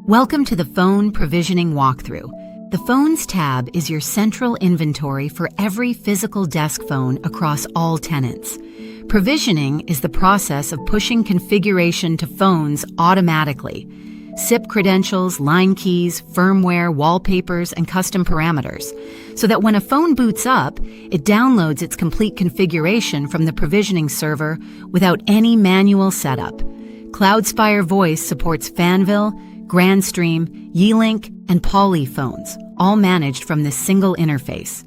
Welcome to the Phone Provisioning Walkthrough. The Phones tab is your central inventory for every physical desk phone across all tenants. Provisioning is the process of pushing configuration to phones automatically. SIP credentials, line keys, firmware, wallpapers, and custom parameters, so that when a phone boots up, it downloads its complete configuration from the provisioning server without any manual setup. Cloudspire Voice supports Fanvil, Grandstream, Yealink, and Poly phones, all managed from this single interface.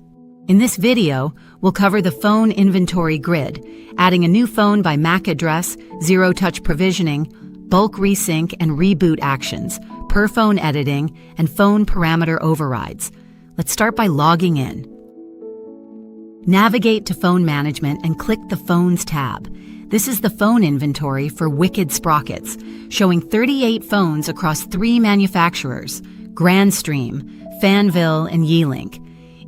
In this video, we'll cover the phone inventory grid, adding a new phone by MAC address, zero-touch provisioning, bulk resync and reboot actions, per phone editing, and phone parameter overrides. Let's start by logging in. Navigate to Phone Management and click the Phones tab. This is the phone inventory for Wicked Sprockets, showing 38 phones across 3 manufacturers, Grandstream, Fanvil, and Yealink.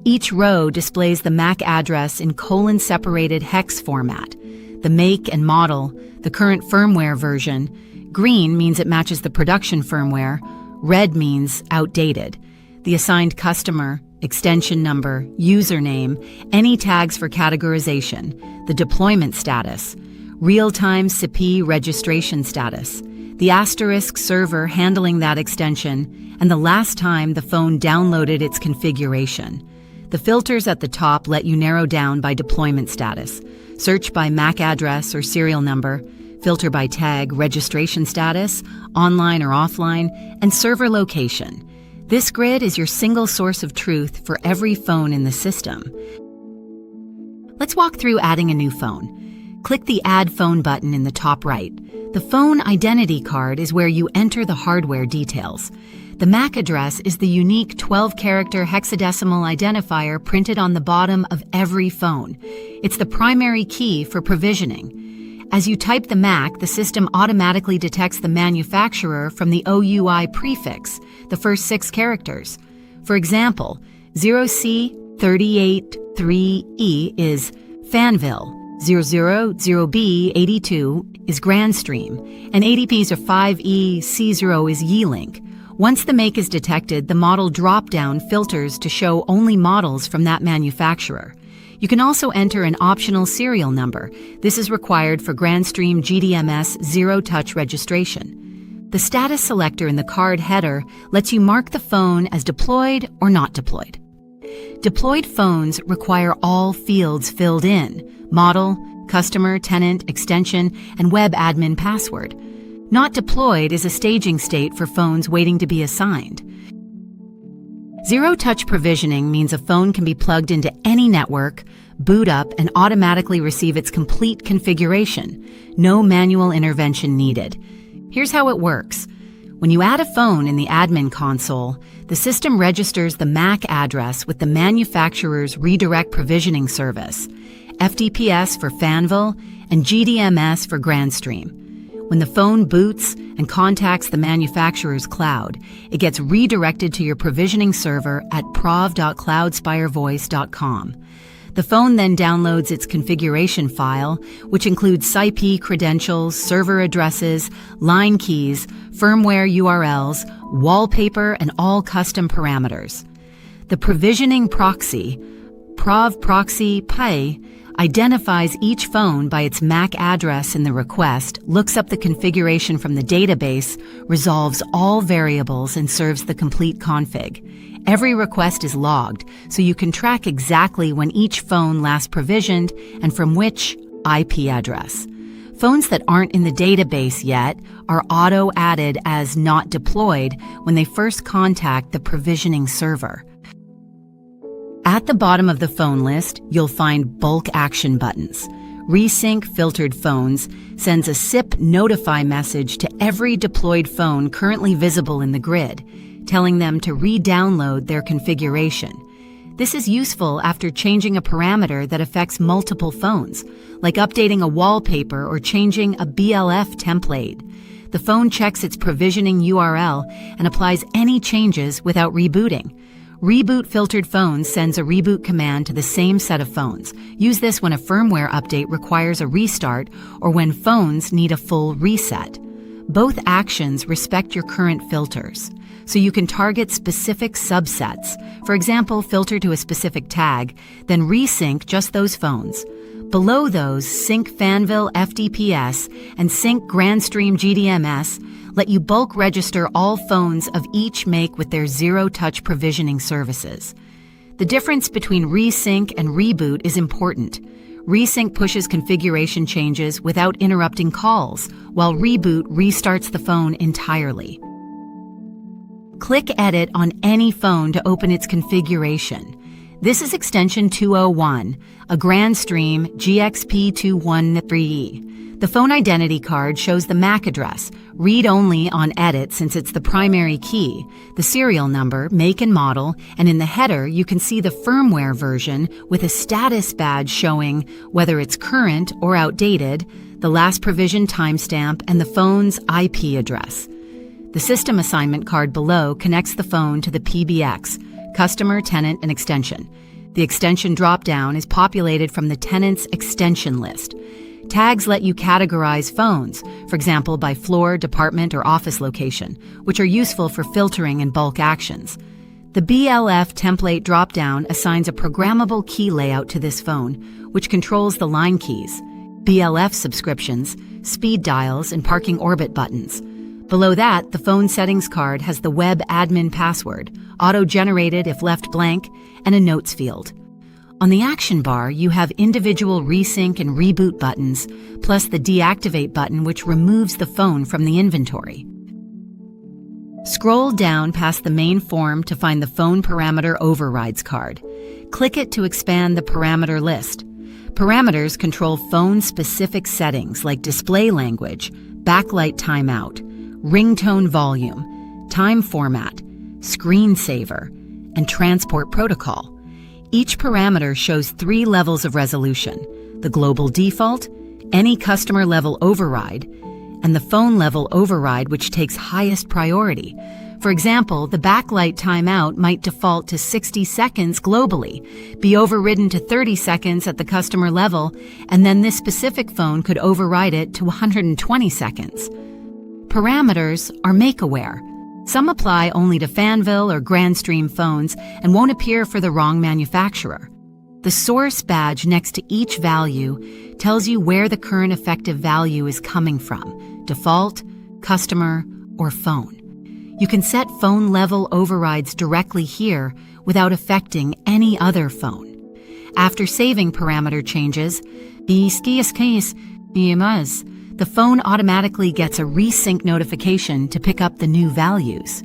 Each row displays the MAC address in colon-separated hex format, the make and model, the current firmware version. Green means it matches the production firmware, red means outdated, the assigned customer, extension number, username, any tags for categorization, the deployment status, real-time SIP registration status, the asterisk server handling that extension, and the last time the phone downloaded its configuration. The filters at the top let you narrow down by deployment status, search by MAC address or serial number, filter by tag, registration status, online or offline, and server location. This grid is your single source of truth for every phone in the system. Let's walk through adding a new phone. Click the Add Phone button in the top right. The phone identity card is where you enter the hardware details. The MAC address is the unique 12-character hexadecimal identifier printed on the bottom of every phone. It's the primary key for provisioning. As you type the MAC, the system automatically detects the manufacturer from the OUI prefix, the first 6 characters. For example, 0C383E is Fanvil, 000B82 is Grandstream, and ADP05EC0 is Yealink. Once the make is detected, the model drop-down filters to show only models from that manufacturer. You can also enter an optional serial number. This is required for Grandstream GDMS zero-touch registration. The status selector in the card header lets you mark the phone as deployed or not deployed. Deployed phones require all fields filled in: model, customer, tenant, extension, and web admin password. Not deployed is a staging state for phones waiting to be assigned. Zero-touch provisioning means a phone can be plugged into any network, boot up, and automatically receive its complete configuration. No manual intervention needed. Here's how it works. When you add a phone in the admin console, the system registers the MAC address with the manufacturer's redirect provisioning service, FDPS for Fanvil, and GDMS for Grandstream. When the phone boots and contacts the manufacturer's cloud, it gets redirected to your provisioning server at prov.cloudspirevoice.com. The phone then downloads its configuration file, which includes SIP credentials, server addresses, line keys, firmware URLs, wallpaper, and all custom parameters. The provisioning proxy, proxy PI, identifies each phone by its MAC address in the request, looks up the configuration from the database, resolves all variables, and serves the complete config. Every request is logged, so you can track exactly when each phone last provisioned and from which IP address. Phones that aren't in the database yet are auto-added as not deployed when they first contact the provisioning server. At the bottom of the phone list, you'll find bulk action buttons. Resync filtered phones sends a SIP notify message to every deployed phone currently visible in the grid, telling them to re-download their configuration. This is useful after changing a parameter that affects multiple phones, like updating a wallpaper or changing a BLF template. The phone checks its provisioning URL and applies any changes without rebooting. Reboot filtered phones sends a reboot command to the same set of phones. Use this when a firmware update requires a restart or when phones need a full reset. Both actions respect your current filters, so you can target specific subsets. For example, filter to a specific tag, then resync just those phones. Below those, Sync Fanville FDPS and Sync Grandstream GDMS let you bulk register all phones of each make with their zero-touch provisioning services. The difference between resync and reboot is important. Resync pushes configuration changes without interrupting calls, while reboot restarts the phone entirely. Click Edit on any phone to open its configuration. This is extension 201, a Grandstream GXP213E. The phone identity card shows the MAC address, read-only on edit since it's the primary key, the serial number, make and model, and in the header you can see the firmware version with a status badge showing whether it's current or outdated, the last provision timestamp, and the phone's IP address. The system assignment card below connects the phone to the PBX, customer, tenant, and extension. The extension drop-down is populated from the tenant's extension list. Tags let you categorize phones, for example by floor, department, or office location, which are useful for filtering and bulk actions. The BLF template drop-down assigns a programmable key layout to this phone, which controls the line keys, BLF subscriptions, speed dials, and parking orbit buttons. Below that, the phone settings card has the web admin password, auto-generated if left blank, and a notes field. On the action bar, you have individual resync and reboot buttons, plus the deactivate button which removes the phone from the inventory. Scroll down past the main form to find the phone parameter overrides card. Click it to expand the parameter list. Parameters control phone-specific settings like display language, backlight timeout, ringtone volume, time format, screensaver, and transport protocol. Each parameter shows 3 levels of resolution: the global default, any customer level override, and the phone level override, which takes highest priority. For example, the backlight timeout might default to 60 seconds globally, be overridden to 30 seconds at the customer level, and then this specific phone could override it to 120 seconds. Parameters are make-aware. Some apply only to Fanville or Grandstream phones and won't appear for the wrong manufacturer. The source badge next to each value tells you where the current effective value is coming from: default, customer, or phone. You can set phone level overrides directly here without affecting any other phone. After saving parameter changes, the phone automatically gets a resync notification to pick up the new values.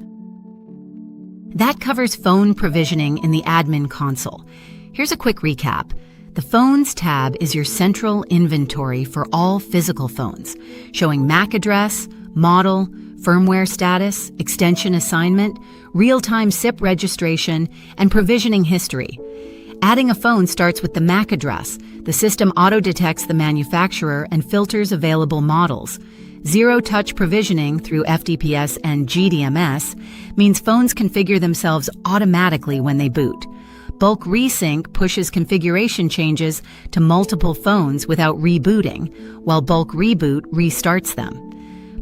That covers phone provisioning in the admin console. Here's a quick recap. The Phones tab is your central inventory for all physical phones, showing MAC address, model, firmware status, extension assignment, real-time SIP registration, and provisioning history. Adding a phone starts with the MAC address. The system auto-detects the manufacturer and filters available models. Zero-touch provisioning through FDPS and GDMS means phones configure themselves automatically when they boot. Bulk resync pushes configuration changes to multiple phones without rebooting, while bulk reboot restarts them.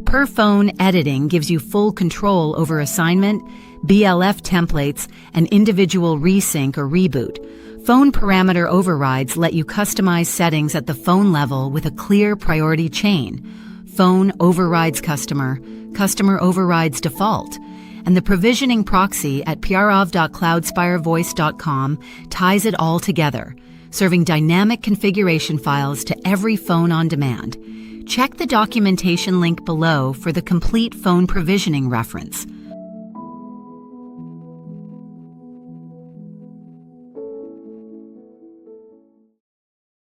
Per phone editing gives you full control over assignment, BLF templates, and individual resync or reboot. Phone parameter overrides let you customize settings at the phone level with a clear priority chain. Phone overrides customer, customer overrides default, and the provisioning proxy at prov.cloudspirevoice.com ties it all together, serving dynamic configuration files to every phone on demand. Check the documentation link below for the complete phone provisioning reference.